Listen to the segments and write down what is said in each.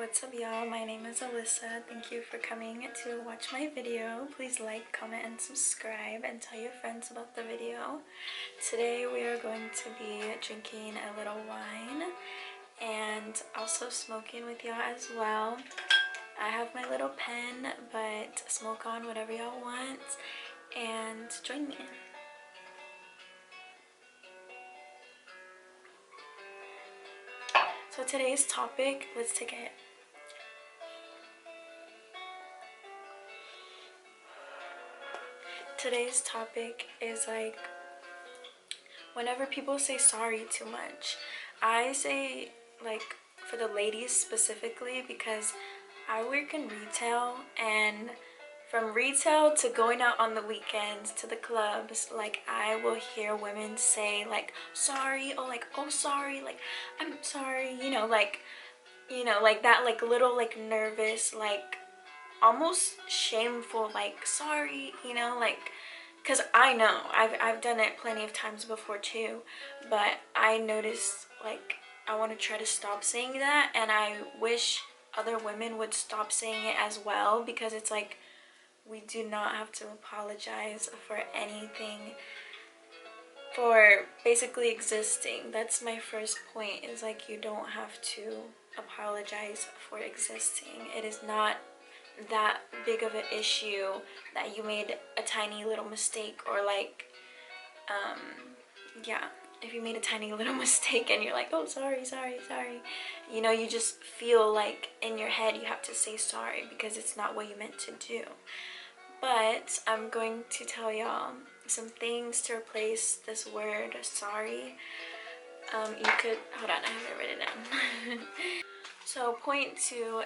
what's up y'all? My name is Alyssa. Thank you for coming to watch my video. Please like, comment, and subscribe and tell your friends about the video. Today we are going to be drinking a little wine and also smoking with y'all as well. I have my little pen, but smoke on whatever y'all want and join me. So today's topic, let's take it. Today's topic is like whenever people say sorry too much. I say like for the ladies specifically because I work in retail, and from retail to going out on the weekends to the clubs, like I will hear women say like sorry, or like oh sorry, like I'm sorry, like that like little like nervous, like almost shameful, like sorry, like because I know I've done it plenty of times before too, but I noticed like I want to try to stop saying that, and I wish other women would stop saying it as well, because it's like we do not have to apologize for anything, for basically existing. That's my first point, is like you don't have to apologize for existing. It is not that big of an issue that you made a tiny little mistake, or like yeah, if you made a tiny little mistake and you're like oh sorry, you just feel like in your head you have to say sorry because it's not what you meant to do. But I'm going to tell y'all some things to replace this word sorry. You could hold on, I have it written down. So point 2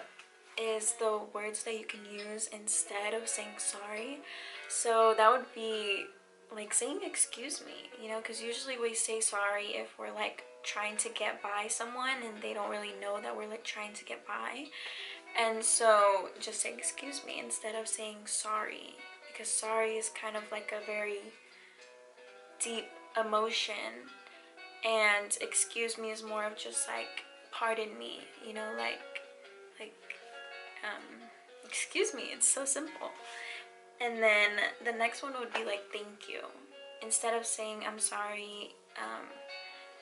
is the words that you can use instead of saying sorry. So that would be like saying excuse me, because usually we say sorry if we're like trying to get by someone and they don't really know that we're like trying to get by. And so just say excuse me instead of saying sorry, because sorry is kind of like a very deep emotion, and excuse me is more of just like pardon me, like excuse me. It's so simple. And then the next one would be like thank you. Instead of saying I'm sorry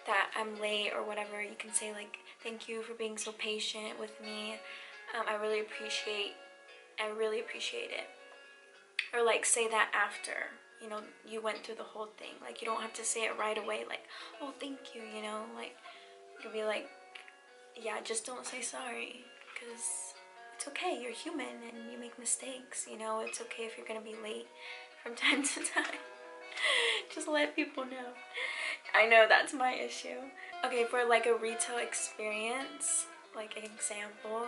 that I'm late or whatever, you can say like thank you for being so patient with me. I really appreciate it. Or like say that after you went through the whole thing. Like you don't have to say it right away like oh thank you, like you could be like yeah, just don't say sorry, because it's okay, you're human and you make mistakes, it's okay if you're gonna be late from time to time. Just let people know. I know that's my issue. Okay, for like a retail experience, like an example,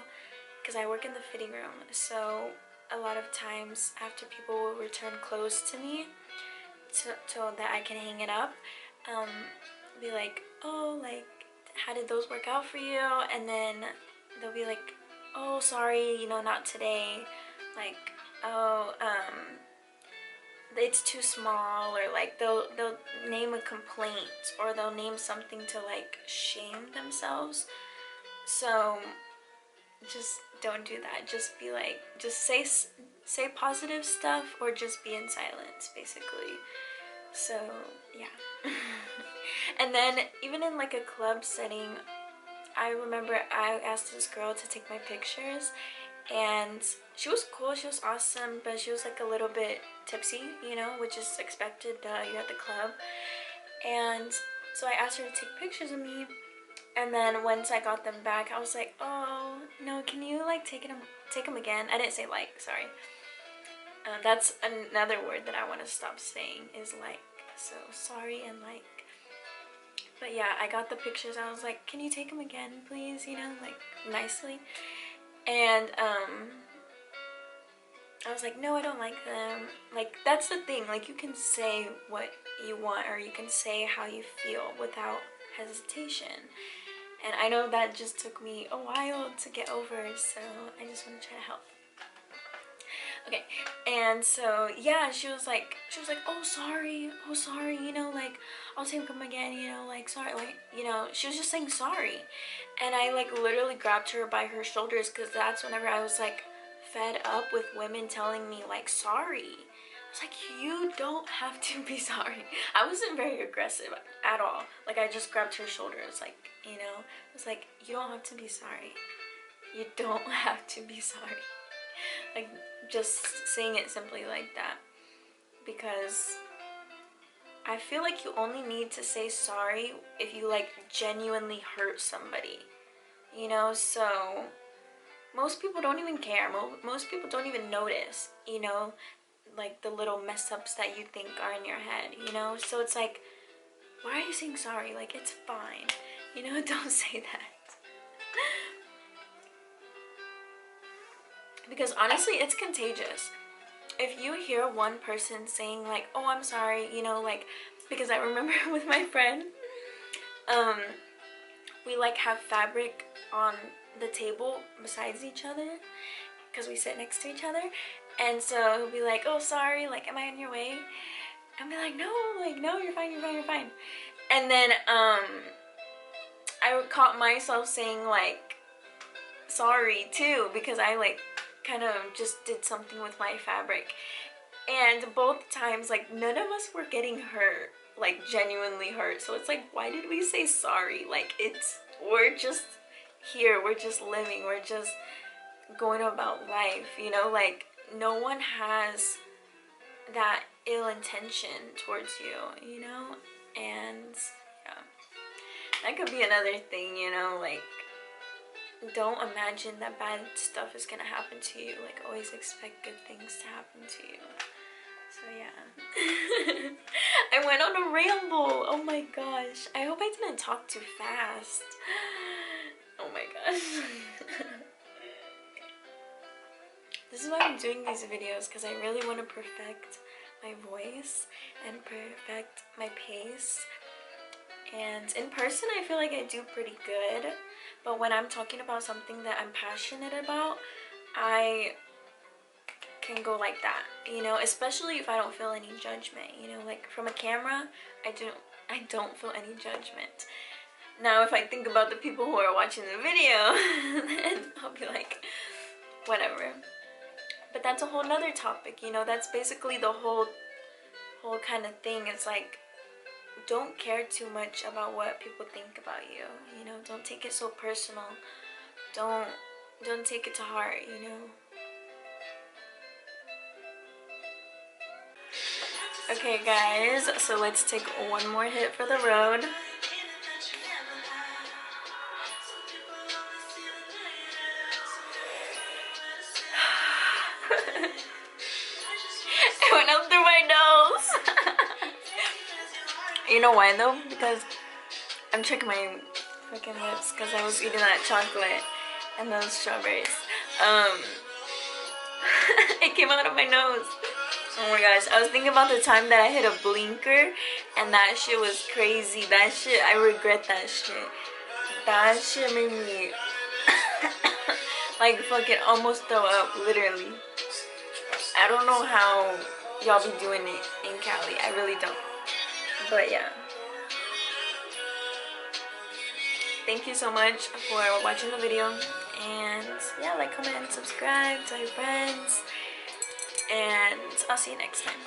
because I work in the fitting room, so a lot of times after people will return clothes to me so that I can hang it up, be like oh like how did those work out for you, and then they'll be like oh sorry, not today, like oh it's too small, or like they'll name a complaint, or they'll name something to like shame themselves. So just don't do that. Just be like, just say positive stuff, or just be in silence basically. So yeah. And then even in like a club setting, I remember I asked this girl to take my pictures, and she was cool, she was awesome, but she was like a little bit tipsy, which is expected, you're at the club. And so I asked her to take pictures of me, and then once I got them back, I was like oh no, can you like take them again? I didn't say like, sorry. That's another word that I want to stop saying, is like. So sorry and like. But yeah, I got the pictures. I was like, can you take them again please, like nicely. And I was like no, I don't like them. Like that's the thing, like you can say what you want, or you can say how you feel without hesitation. And I know that just took me a while to get over, so I just want to try to help. Okay, and so yeah, she was like, oh sorry, you know, like I'll take them again, you know, like sorry, like, you know, she was just saying sorry. And I like literally grabbed her by her shoulders, because that's whenever I was like fed up with women telling me like sorry. I was like, you don't have to be sorry. I wasn't very aggressive at all. Like I just grabbed her shoulders, like, you know, I was like, you don't have to be sorry. You don't have to be sorry. Like, just saying it simply like that, because I feel like you only need to say sorry if you like genuinely hurt somebody, you know. So most people don't even care. Most people don't even notice, you know, like the little mess ups that you think are in your head, you know. So it's like, why are you saying sorry? Like, it's fine, you know. Don't say that. Because honestly, it's contagious. If you hear one person saying like, oh, I'm sorry, you know, like, because I remember with my friend, we like have fabric on the table besides each other, because we sit next to each other. And so he'll be like, oh, sorry, like, am I in your way? And be like, no, you're fine, you're fine, you're fine. And then I caught myself saying like sorry too, because I like kind of just did something with my fabric. And both times, like, none of us were getting hurt, like genuinely hurt. So it's like, why did we say sorry? Like, we're just here, we're just living, we're just going about life, you know. Like, no one has that ill intention towards you, you know. And yeah, that could be another thing, you know, like, don't imagine that bad stuff is gonna happen to you. Like, always expect good things to happen to you. So yeah. I went on a ramble. Oh my gosh. I hope I didn't talk too fast. Oh my gosh. This is why I'm doing these videos, because I really want to perfect my voice and perfect my pace. And in person, I feel like I do pretty good. But when I'm talking about something that I'm passionate about, I can go like that, you know, especially if I don't feel any judgment, you know. Like, from a camera, I don't feel any judgment. Now, if I think about the people who are watching the video, then I'll be like, whatever. But that's a whole nother topic, you know. That's basically the whole kind of thing. It's like, don't care too much about what people think about you, you know. Don't take it so personal. Don't take it to heart, you know. Okay guys, so let's take one more hit for the road. It went up through my nose. You know why though? Because I'm checking my freaking lips, because I was eating that chocolate and those strawberries. It came out of my nose. Oh my gosh, I was thinking about the time that I hit a blinker and that shit was crazy. That shit, I regret that shit. That shit made me like fucking almost throw up, literally. I don't know how y'all be doing it in Cali. I really don't. But yeah. Thank you so much for watching the video. And yeah, like, comment, and subscribe, tell your friends. And I'll see you next time.